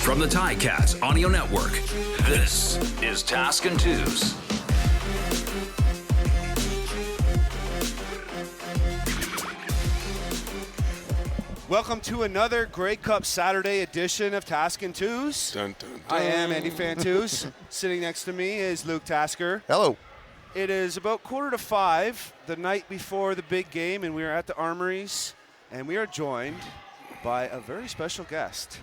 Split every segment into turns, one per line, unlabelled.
From the Ticats Audio Network, this is Tasker and Andy.
Welcome to another Grey Cup Saturday edition of Tasker and Andy.
Dun, dun, dun.
I am Andy Fantuz. Sitting next to me is Luke Tasker.
Hello.
It is about 4:45, the night before the big game, and we are at the Armories, and we are joined by a very special guest,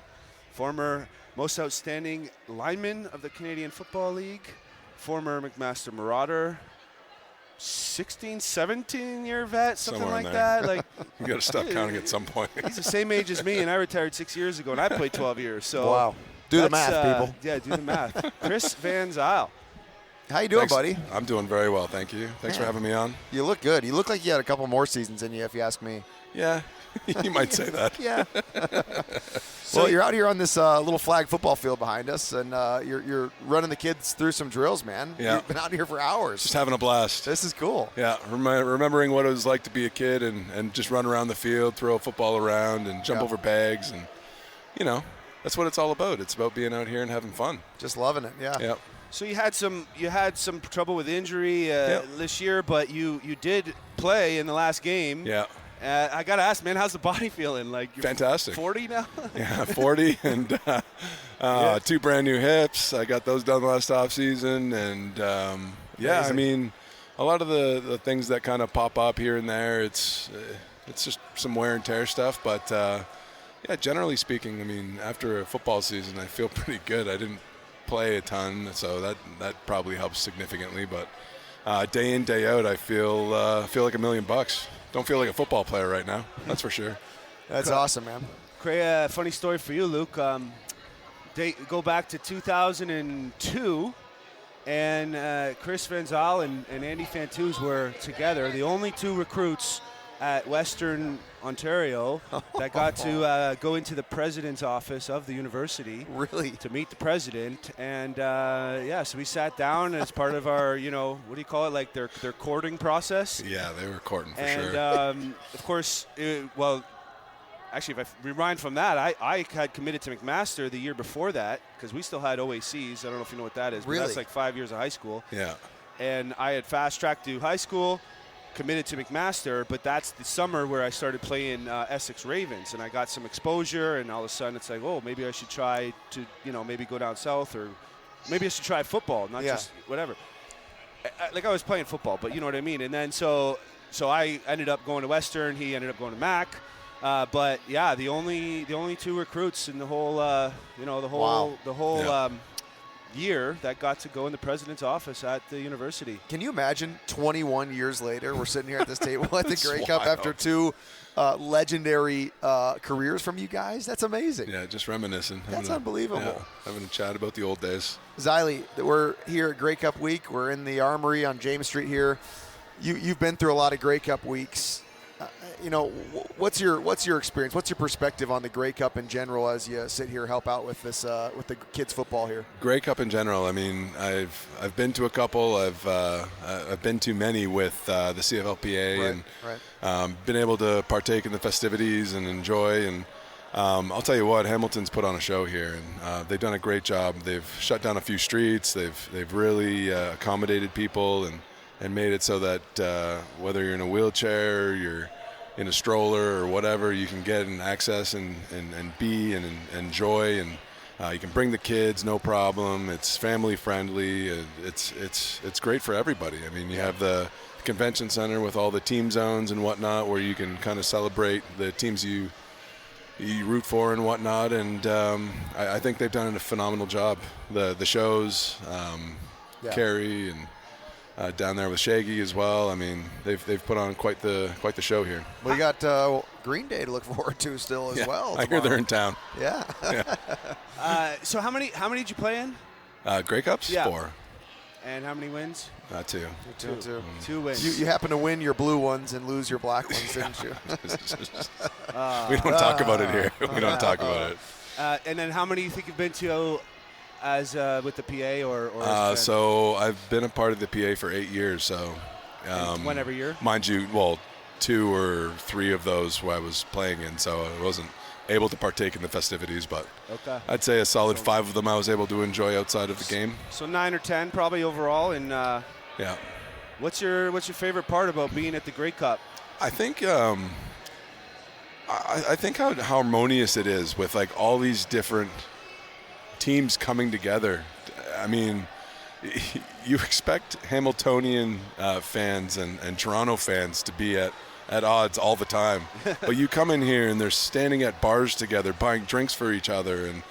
former most outstanding lineman of the Canadian Football League, former McMaster Marauder, 16, 17-year vet, something
Somewhere in
like
there.
that. Like,
You got to stop counting at some point.
he's the same age as me, and I retired 6 years ago, and I played 12 years. So
Wow. Do the
that's,
math, people.
Yeah, do the math. Chris Van Zeyl.
How you doing,
Thanks.
buddy?
I'm doing very well, thank you. Thanks for having me on.
You look good. You look like you had a couple more seasons in you, if you ask me.
Yeah, you might say that.
Yeah. Well, you're out here on this little flag football field behind us, and you're running the kids through some drills, man.
Yeah.
You've been out here for hours.
Just having a blast.
This is cool.
Yeah, remembering what it was like to be a kid and just run around the field, throw a football around, and jump over bags, and that's what it's all about. It's about being out here and having fun.
Just loving it. Yeah.
Yeah.
So you had some trouble with injury this year, but you did play in the last game.
Yeah.
I gotta ask, man, how's the body feeling? Like, you're
Fantastic.
40 now?
Yeah, 40 and 2 brand new hips. I got those done last off season, and yeah, I mean, a lot of the things that kind of pop up here and there, it's just some wear and tear stuff, but yeah, generally speaking, I mean, after a football season, I feel pretty good. I didn't play a ton, so that probably helps significantly, but day in, day out, I feel like $1 million. Don't feel like a football player right now, that's for sure.
That's awesome, man.
Funny story for you, Luke. Go back to 2002, and Chris Van Zeyl and Andy Fantuz were together, the only two recruits at Western Ontario that got to go into the president's office of the university.
Really?
To meet the president. And, so we sat down as part of our, what do you call it, like their courting process.
Yeah, they were courting for
and,
sure.
of course, actually, if I rewind from that, I had committed to McMaster the year before that because we still had OACs. I don't know if you know what that is. But
Really?
that's like 5 years of high school.
Yeah.
And I had fast-tracked to high school, committed to McMaster, but that's the summer where I started playing Essex Ravens, and I got some exposure, and all of a sudden it's like, oh, maybe I should try to, maybe go down south, or maybe I should try football, not just whatever. I was playing football, but you know what I mean. And then so I ended up going to Western, he ended up going to Mac. But yeah, the only two recruits in the whole, year that got to go in the president's office at the university.
Can you imagine 21 years later, we're sitting here at this table at the Grey Cup
wild.
after two legendary careers from you guys? That's amazing.
Yeah, just reminiscing.
That's unbelievable.
Yeah, having a chat about the old days.
Zeyl, we're here at Grey Cup Week. We're in the Armory on James Street here. You've been through a lot of Grey Cup weeks. What's your experience? What's your perspective on the Grey Cup in general as you sit here help out with this with the kids football here?
Grey Cup in general. I mean, I've been to a couple. I've been to many with the CFLPA and been able to partake in the festivities and enjoy. And I'll tell you what, Hamilton's put on a show here, and they've done a great job. They've shut down a few streets. They've really accommodated people and made it so that whether you're in a wheelchair, or you're in a stroller or whatever, you can get and access and be and enjoy, and you can bring the kids, no problem. It's family friendly. It's great for everybody. I mean, you have the convention center with all the team zones and whatnot, where you can kind of celebrate the teams you root for and whatnot. And I think they've done a phenomenal job. The shows, Carrie and. Down there with Shaggy as well. I mean, they've put on quite the show here.
Well, you got Green Day to look forward to still as well.
I hear they're in town.
Yeah.
So how many did you play in?
Grey Cups?
Yeah.
4.
And how many wins?
2.
Two.
2 wins.
You happen to win your blue ones and lose your black ones, didn't you?
We don't talk about it here. We don't talk about it.
And then how many do you think you've been to as with the PA or
so I've been a part of the PA for 8 years. So
one every year,
mind you. Well, 2 or 3 of those where I was playing in, so it able to partake in the festivities, but
Okay.
I'd say a solid 5 of them I was able to enjoy outside of the game.
So 9 or 10 probably overall. And
Yeah.
what's your favorite part about being at the Grey Cup?
I think I think how harmonious it is with like all these different teams coming together. I mean, you expect Hamiltonian fans and Toronto fans to be at odds all the time, but you come in here and they're standing at bars together, buying drinks for each other, and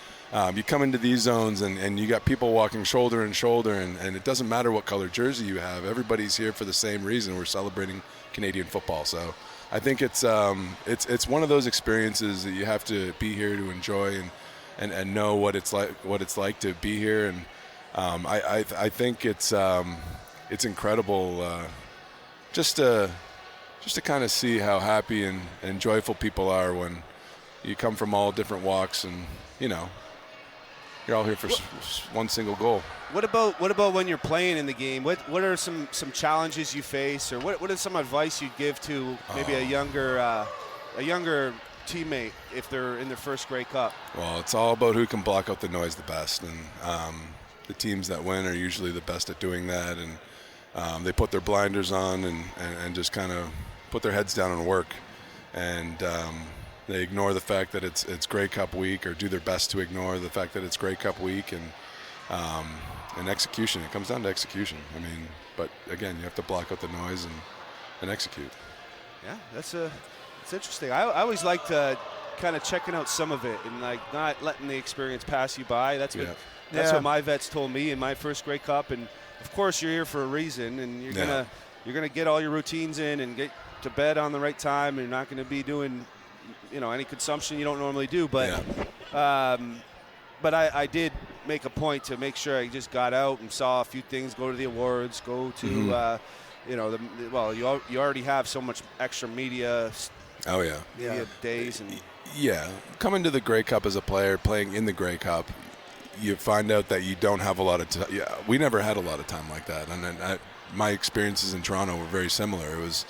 you come into these zones and you got people walking shoulder and shoulder, and it doesn't matter what color jersey you have. Everybody's here for the same reason. We're celebrating Canadian football. So I think it's one of those experiences that you have to be here to enjoy and know what it's like to be here. And I think it's incredible just to kind of see how happy and joyful people are when you come from all different walks, and you're all here for one single goal.
What about when you're playing in the game? What are some challenges you face, or what is some advice you'd give to maybe a younger teammate if they're in their first Grey Cup?
Well, it's all about who can block out the noise the best, and the teams that win are usually the best at doing that, and they put their blinders on and just kind of put their heads down and work, and they ignore the fact that it's Grey Cup week, or do their best to ignore the fact that it's Grey Cup week, and execution. It comes down to execution. I mean, but again, you have to block out the noise and execute.
Yeah, it's interesting. I always like to kind of checking out some of it and like not letting the experience pass you by. That's what my vets told me in my first Grey Cup. And of course, you're here for a reason, and you're gonna get all your routines in and get to bed on the right time. And you're not going to be doing any consumption you don't normally do. But but I did make a point to make sure I just got out and saw a few things, go to the awards, go to you already have so much extra media. Media days and
coming to the Grey Cup as a player, playing in the Grey Cup, you find out that you don't have a lot of time. Yeah, we never had a lot of time like that, and my experiences in Toronto were very similar. It was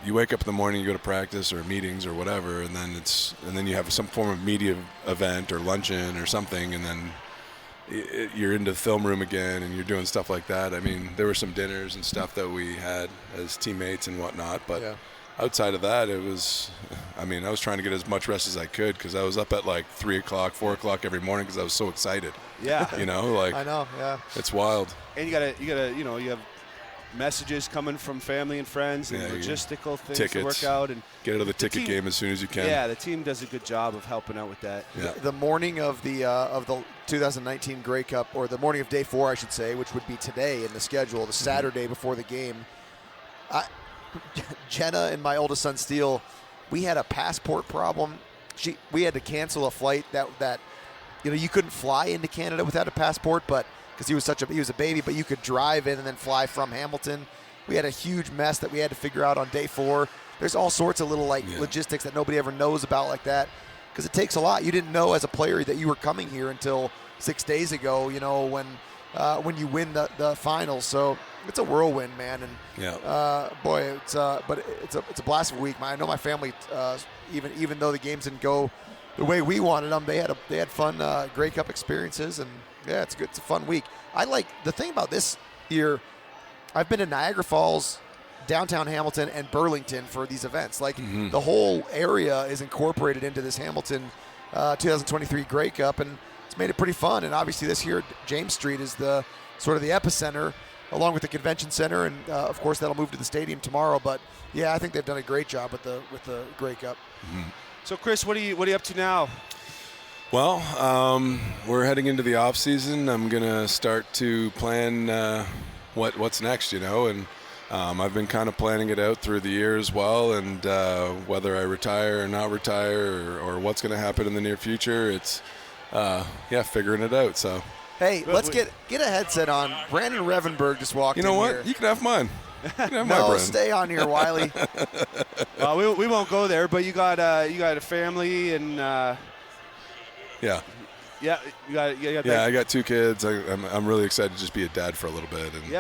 you wake up in the morning, you go to practice or meetings or whatever, and then you have some form of media event or luncheon or something, and then you're into the film room again, and you're doing stuff like that. I mean, there were some dinners and stuff that we had as teammates and whatnot, but outside of that, I was trying to get as much rest as I could, because I was up at like 3 o'clock, 4 o'clock every morning because I was so excited.
Yeah.
I know. Yeah.
It's wild.
And you have messages coming from family and friends and logistical things
tickets,
to work out, and
get out of the ticket game as soon as you can.
Yeah, the team does a good job of helping out with that.
Yeah.
The morning of the 2019 Grey Cup, or the morning of day 4, I should say, which would be today in the schedule, the Saturday before the game, Jenna and my oldest son Steele, we had a passport problem. We had to cancel a flight that you couldn't fly into Canada without a passport, but because he was a baby, but you could drive in and then fly from Hamilton. We had a huge mess that we had to figure out on day 4. There's all sorts of little logistics that nobody ever knows about like that, because it takes a lot. You didn't know as a player that you were coming here until 6 days ago, when you win the finals. So it's a whirlwind, man. And it's a blast of a week. I know my family, even though the games didn't go the way we wanted them, they had fun Grey Cup experiences, and it's good. It's a fun week. I like the thing about this year. I've been to Niagara Falls, downtown Hamilton, and Burlington for these events. Like the whole area is incorporated into this Hamilton 2023 Grey Cup, and it's made it pretty fun. And obviously this year, James Street is the sort of the epicenter, along with the convention center, and of course that'll move to the stadium tomorrow. But I think they've done a great job with the Grey Cup.
Mm-hmm. So Chris, what are you up to now?
Well, we're heading into the off season. I'm gonna start to plan what's next, and I've been kind of planning it out through the year as well, and whether I retire or not retire, or what's going to happen in the near future, it's figuring it out. So
hey, let's get a headset on. Brandon Revenburg just walked in.
You know what?
Here.
You can have mine.
No, stay on here, Wiley.
We won't go there, but you got a family and. I got
2 kids. I'm really excited to just be a dad for a little bit. And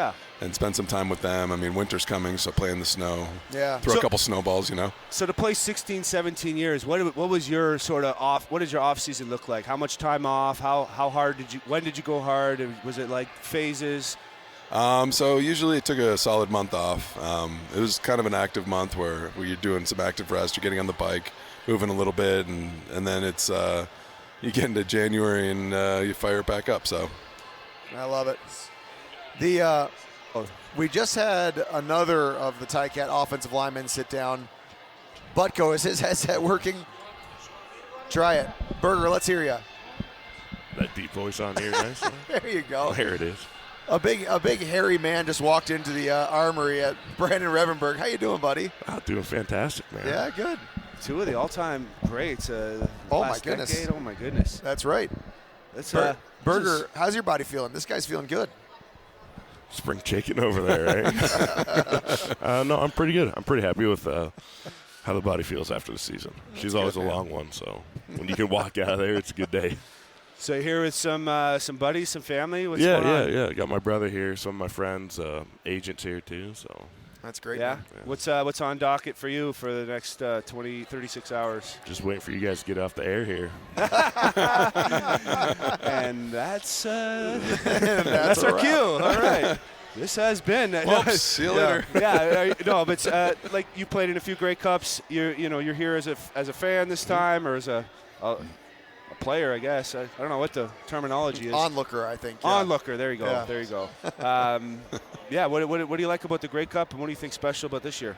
spend some time with them. I mean, winter's coming, so play in the snow.
Yeah.
Throw a couple snowballs, you know.
So to play 16, 17 years, what was your sort of what did your off season look like? How much time off? How hard when did you go hard? Was it like phases?
So usually it took a solid month off. It was kind of an active month where you're doing some active rest, you're getting on the bike, moving a little bit, and then it's you get into January and you fire it back up. So
I love it. We just had another of the Ticat offensive linemen sit down. Butko, is his headset working? Try it. Berger, let's hear you.
That deep voice on here, nice.
There you go.
Oh, here it is.
A big hairy man just walked into the armory at Brandon Revenburg. How you doing, buddy?
I'm doing fantastic, man.
Yeah, good.
Two of the all-time greats.
Oh my
last
goodness.
decade. Oh my goodness.
That's right.
That's
Burger, how's your body feeling? This guy's feeling good.
Spring chicken over there, right? No, I'm pretty good. I'm pretty happy with how the body feels after the season. She's always a long one, so when you can walk out of there, it's a good day.
So you're here with some buddies, some family. What's going on?
Yeah. Got my brother here, some of my friends, agents here too. So
that's great.
Yeah.
Man.
What's on docket for you for the next 36 hours?
just waiting for you guys to get off the air here.
And that's our
a
cue. All right. This has been.
Whoops, see you later.
Yeah, no, but like you played in a few Grey Cups. You're here as a fan this time, or as a player, I guess. I don't know what the terminology is.
Onlooker, I think. Yeah.
Onlooker. There you go.
Yeah.
There you go. Yeah. What do you like about the Grey Cup, and what do you think special about this year?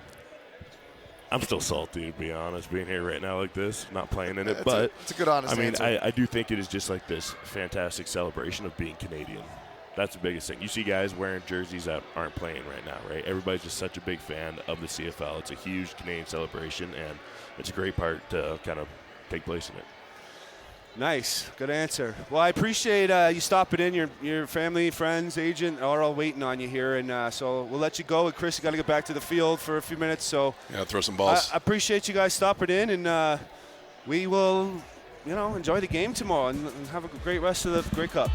I'm still salty, to be honest, being here right now like this, not playing in it. But
it's a good honest answer.
I do think it is just like this fantastic celebration of being Canadian. That's the biggest thing. You see guys wearing jerseys that aren't playing right now, right? Everybody's just such a big fan of the CFL. It's a huge Canadian celebration, and it's a great part to kind of take place in it.
Nice. Good answer. Well, I appreciate you stopping in. Your family, friends, agent are all waiting on you here. And so we'll let you go. And Chris, you got to get back to the field for a few minutes. So
yeah, throw some balls.
I appreciate you guys stopping in. And we will, enjoy the game tomorrow and have a great rest of the Grey Cup.